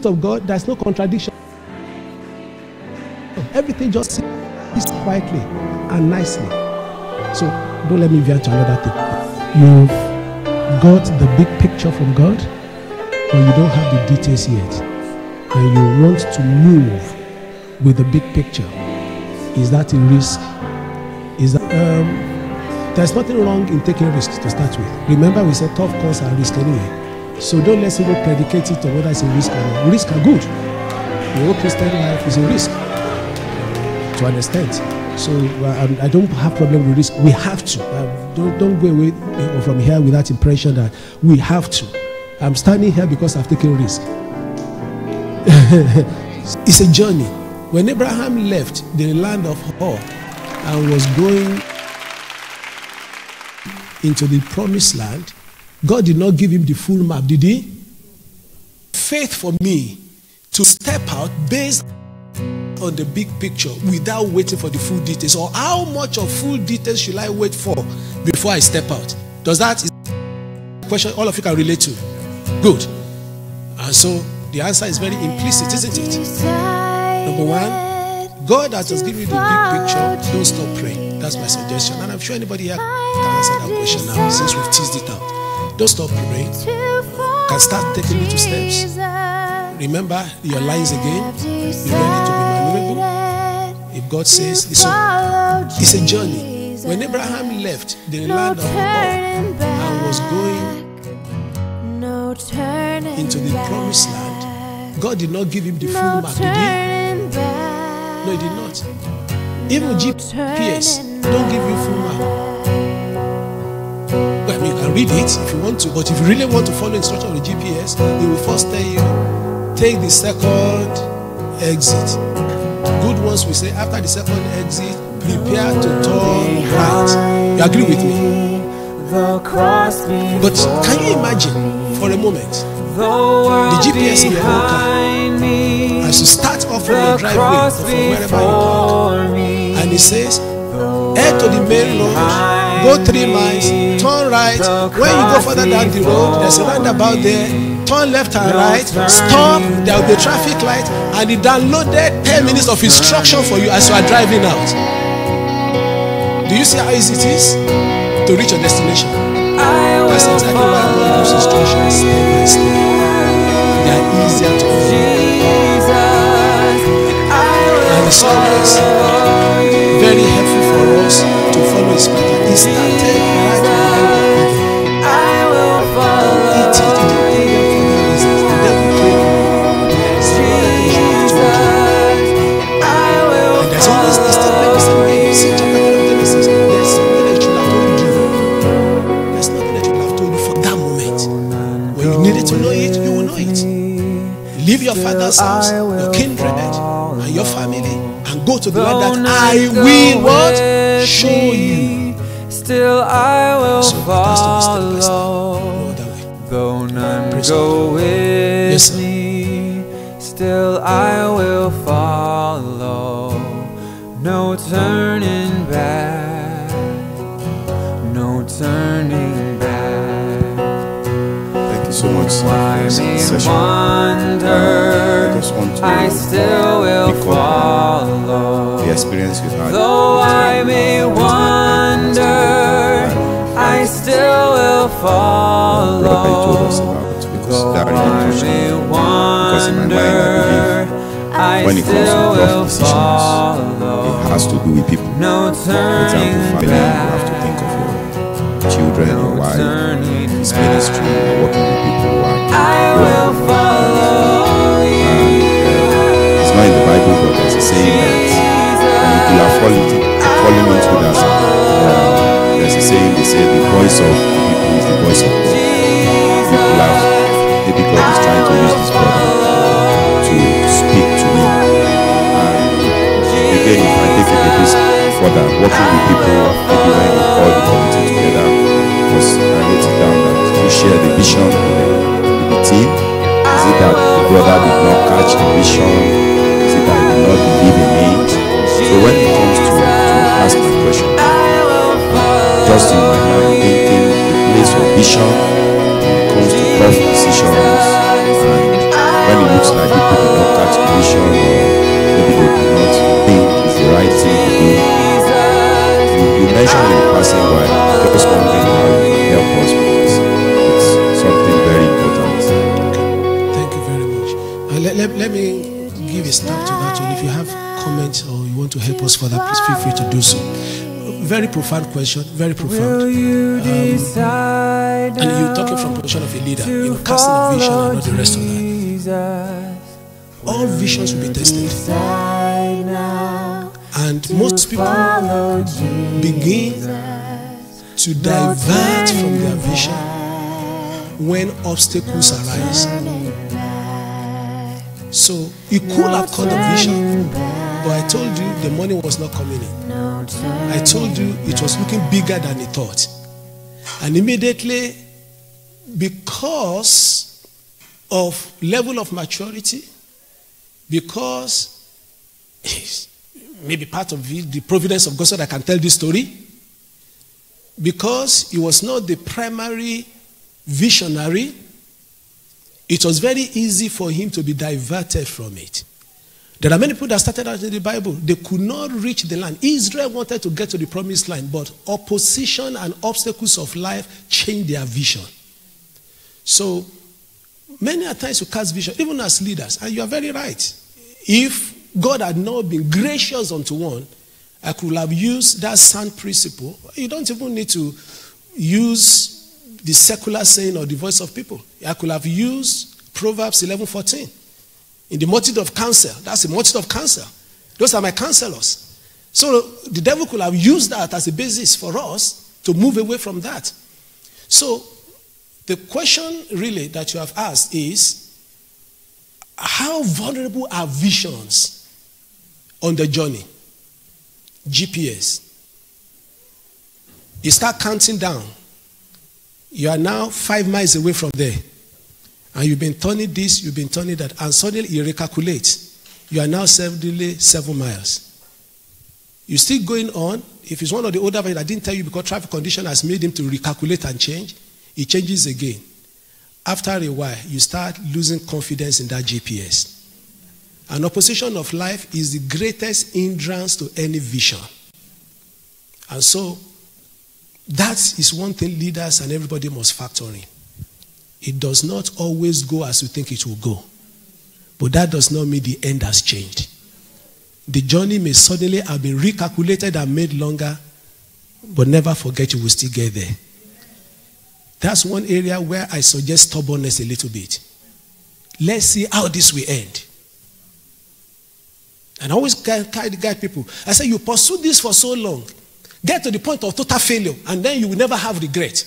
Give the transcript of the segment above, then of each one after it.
of God, there's no contradiction. Everything just is quietly and nicely. So don't let me veer to another thing. You've got the big picture from God, but you don't have the details yet, and you want to move with the big picture. Is that a risk? Is that there's nothing wrong in taking risks to start with. Remember, we said tough calls are risk anyway. So don't let's even predicate it on whether it's a risk or not. Risks are good. The whole Christian life is a risk to an extent. So I don't have problem with risk. We have to. Don't go away from here with that impression that we have to. I'm standing here because I've taken risk. It's a journey. When Abraham left the land of Hor and was going into the promised land, God did not give him the full map, did he? Faith for me to step out based on the big picture without waiting for the full details, or how much of full details should I wait for before I step out? Does that is a question all of you can relate to? Good. And so the answer is very implicit, isn't it? Number one, God that has given you the big picture, don't stop praying. That's my suggestion. And I'm sure anybody here can answer that question now since we've teased it out. Don't stop praying. Can start taking little steps. Remember your lines again. Be ready to be maneuverable. If God says, listen, it's a journey. When Abraham left the land of Hor and was going into the promised land, God did not give him the full map, did he? No, he did not. Even GPS don't give you full map. Well, you can read it if you want to, but if you really want to follow instruction of the GPS, it will first tell you, take the second exit. Good ones will say, after the second exit, prepare to turn right. You agree with me? But can you imagine for a moment the GPS in your own car as you start off from the driveway or from wherever you park, and it says, head to the main road, go 3 miles, turn right. When you go further down the road, there's a roundabout there, turn left and right, stop, there will be a traffic light, and it downloaded 10 minutes of instruction for you as you are driving out. Do you see how easy it is to reach your destination? That's exactly why God gives instructions step by step. They are easier to follow. And it's always very helpful for us to follow his pattern. He started right from I will follow. It is the devil and there's always this thing like this in chapter 3 of Genesis. There's something that should have told you. There's nothing that should have told you for that moment. When you needed to know it, you will know it. Leave your father's house, your kindred, and your family, and go to the land that I will what? Show you. Still I will follow. Though none go with me, still I will follow. No turning back, no turning back. Thank you so much. I may wander, I still will follow. The experience you've had. Though I may wander, I still will follow. Brother Ben told us about it because that really pushed me. Because in my mind I believe when it comes to tough decisions, it has to do with people. For example, family, you have to think of your children, your wife, his ministry, working with people who are it's not in the Bible, but there's a saying that you are falling into that. There's a saying, they say the voice of the people is the voice of God. People have, maybe God is trying to use this brother to speak to me. And again, if I take it a bit further, working with people, maybe when you call the committee together, because I wrote it down that you share the vision with the team. Is it that the brother did not catch the vision? Is it that he did not believe in it? So when it comes to ask my question, just in my mind thinking the place of vision when it comes to tough decisions, and when you looks like people do not catch the vision, or maybe they do not think it's the right thing to do. You mentioned in passing by, just wondering how you can help us with this. It's something very important. Thank you very much. Let me give a start to that one. If you have comments or you want to help us further, please feel free to do so. Very profound question, very profound. And you're talking from position of a leader, casting a vision and not the rest of that. All visions will be tested. And most people begin to divert from their vision when obstacles arise. So you could have caught the vision, but I told you the money was not coming in. I told you it was looking bigger than you thought. And immediately, because of level of maturity, because maybe part of the providence of God so that I can tell this story, because he was not the primary visionary, it was very easy for him to be diverted from it. There are many people that started out in the Bible. They could not reach the land. Israel wanted to get to the promised land, but opposition and obstacles of life changed their vision. So, many a times you cast vision, even as leaders, and you are very right. If God had not been gracious unto one, I could have used that sound principle. You don't even need to use the secular saying or the voice of people. I could have used Proverbs 11:14. In the multitude of counsel, that's the multitude of counsel. Those are my counselors. So the devil could have used that as a basis for us to move away from that. So the question really that you have asked is, how vulnerable are visions on the journey? GPS. You start counting down. You are now 5 miles away from there. And you've been turning this, you've been turning that. And suddenly you recalculate. You are now suddenly 7 miles. You're still going on. If it's one of the older ones, I didn't tell you because traffic condition has made him to recalculate and change. He changes again. After a while, you start losing confidence in that GPS. An opposition of life is the greatest hindrance to any vision. And so, that is one thing leaders and everybody must factor in. It does not always go as you think it will go. But that does not mean the end has changed. The journey may suddenly have been recalculated and made longer, but never forget you will still get there. That's one area where I suggest stubbornness a little bit. Let's see how this will end. And I always guide people. I say, you pursue this for so long, get to the point of total failure, and then you will never have regret.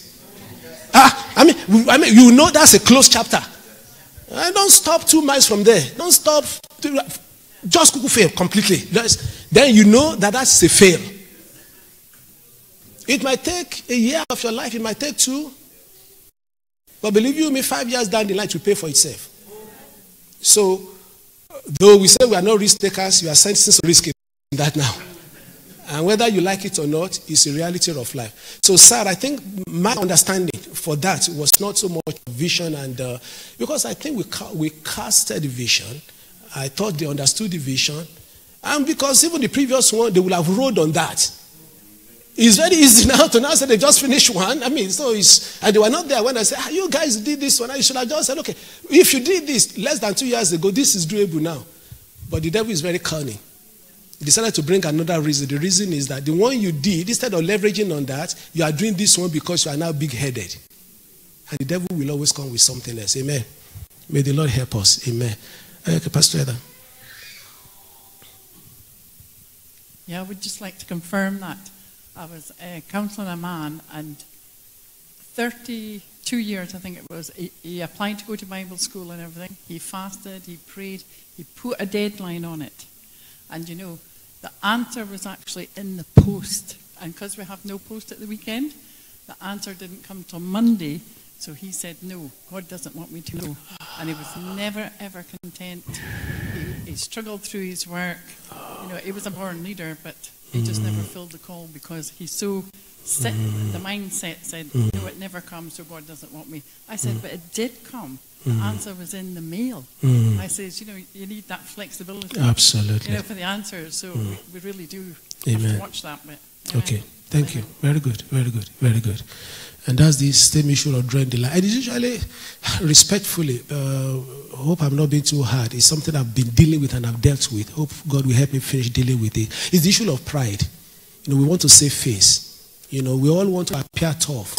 I mean, you know that's a closed chapter. Don't stop 2 miles from there. Don't stop. Just fail completely. Then you know that that's a fail. It might take a year of your life. It might take 2. But believe you me, 5 years down the line, it will pay for itself. So, though we say we are not risk takers, you are sentenced to risk in that now. And whether you like it or not, it's a reality of life. So, sir, I think my understanding for that was not so much vision, and because I think we casted the vision. I thought they understood the vision. And because even the previous one, they would have rode on that. It's very easy now to say they just finished one. And they were not there when I said, you guys did this one. I should have just said, okay, if you did this less than 2 years ago, this is doable now. But the devil is very cunning. He decided to bring another reason. The reason is that the one you did, instead of leveraging on that, you are doing this one because you are now big-headed. And the devil will always come with something else. Amen. May the Lord help us. Amen. Okay, Pastor Eda. Yeah, I would just like to confirm that. I was counseling a man, and 32 years, I think it was, he applied to go to Bible school and everything. He fasted, he prayed, he put a deadline on it. And you know, the answer was actually in the post. And because we have no post at the weekend, the answer didn't come till Monday. So he said, no, God doesn't want me to know. And he was never, ever content. He struggled through his work. You know, he was a born leader, but he just never filled the call because he's so set. The mindset said, no, it never comes, so God doesn't want me. I said, but it did come. The answer was in the mail. I says, you know, you need that flexibility. Absolutely. You know, for the answers. So we really do Amen. have to watch that bit. Okay, thank you. Very good, very good, very good. And that's the same issue of drawing the line. And it's usually, respectfully, hope I'm not being too hard. It's something I've been dealing with and I've dealt with. Hope God will help me finish dealing with it. It's the issue of pride. You know, we want to save face. You know, we all want to appear tough.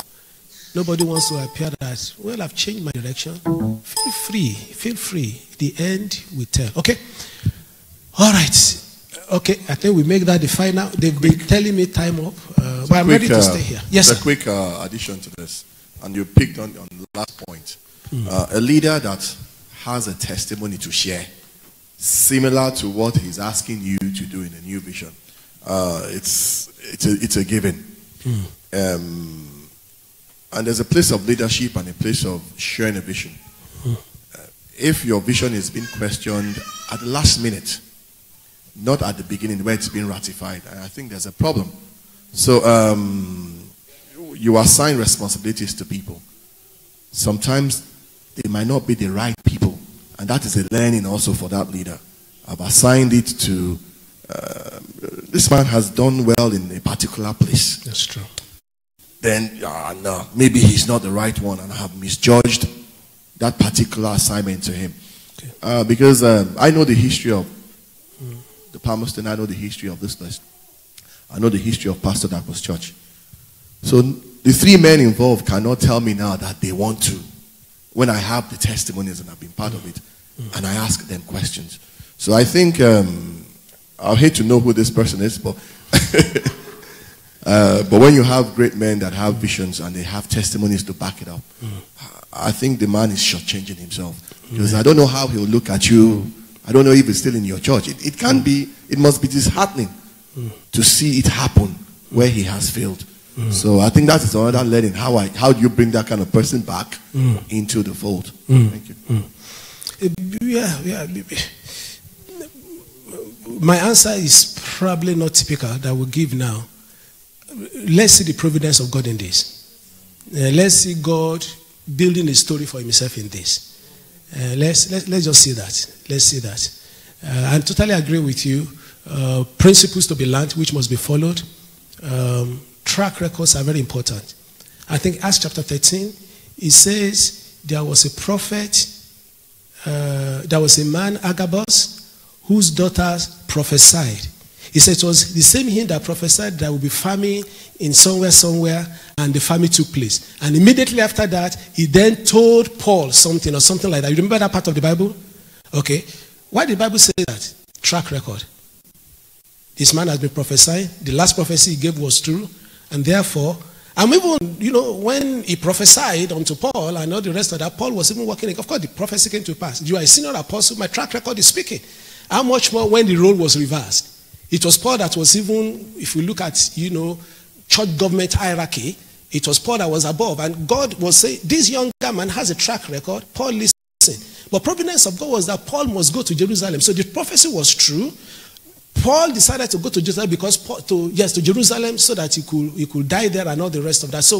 Nobody wants to appear that, well, I've changed my direction. Feel free, feel free. The end will tell. Okay? All right. Okay, I think we make that the final. They've been telling me time up, but I'm ready to stay here. Yes, sir. A quick addition to this, and you picked on the last point. A leader that has a testimony to share, similar to what he's asking you to do in a new vision, it's a given. And there's a place of leadership and a place of sharing a vision. If your vision is being questioned at the last minute, not at the beginning where it's been ratified, I think there's a problem. So you assign responsibilities to people. Sometimes they might not be the right people, and that is a learning also for that leader. I've assigned it to this man has done well in a particular place. That's true. Then no, maybe he's not the right one, and I have misjudged that particular assignment to him. Okay. Because I know the history of the Palmerston, I know the history of this place. I know the history of Pastor Darkness Church. So the three men involved cannot tell me now that they want to, when I have the testimonies and I've been part of it, and I ask them questions. So I think, I'll hate to know who this person is, but but when you have great men that have visions and they have testimonies to back it up, I think the man is shortchanging himself. Because I don't know how he'll look at you. I don't know if it's still in your church. It can be, it must be disheartening to see it happen where he has failed. So I think that is another learning. How do you bring that kind of person back into the fold? Thank you. Yeah. My answer is probably not typical that we'll give now. Let's see the providence of God in this. Let's see God building a story for himself in this. Let's just see that. Let's see that. I totally agree with you. Principles to be learned, which must be followed. Track records are very important. I think Acts chapter 13, it says there was a prophet, there was a man, Agabus, whose daughters prophesied. He said it was the same him that prophesied that would be famine in somewhere, and the famine took place. And immediately after that, he then told Paul something or something like that. You remember that part of the Bible? Okay. Why did the Bible say that? Track record. This man has been prophesying. The last prophecy he gave was true. And therefore, and even, when he prophesied unto Paul and all the rest of that, Paul was even working. Of course, the prophecy came to pass. You are a senior apostle. My track record is speaking. How much more when the role was reversed? It was Paul that was even, if we look at, church government hierarchy, it was Paul that was above. And God was saying, this younger man has a track record. Paul listened. But providence of God was that Paul must go to Jerusalem. So the prophecy was true. Paul decided to go to Jerusalem to Jerusalem so that he could die there and all the rest of that. So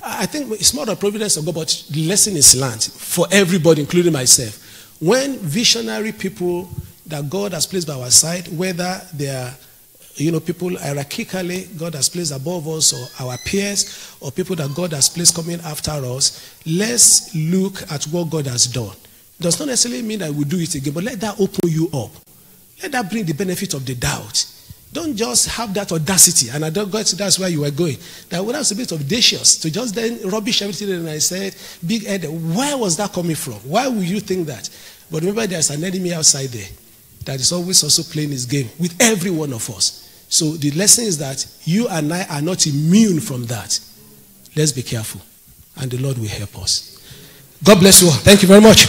I think it's more the providence of God, but the lesson is learned for everybody, including myself. When visionary people that God has placed by our side, whether they are, people hierarchically God has placed above us, or our peers, or people that God has placed coming after us, let's look at what God has done. It does not necessarily mean that we'll do it again, but let that open you up. Let that bring the benefit of the doubt. Don't just have that audacity, and I don't go to that's where you were going. That would have a bit audacious to just then rubbish everything. And I said, big head, where was that coming from? Why would you think that? But remember, there's an enemy outside there that is always also playing his game with every one of us. So the lesson is that you and I are not immune from that. Let's be careful, and the Lord will help us. God bless you all. Thank you very much.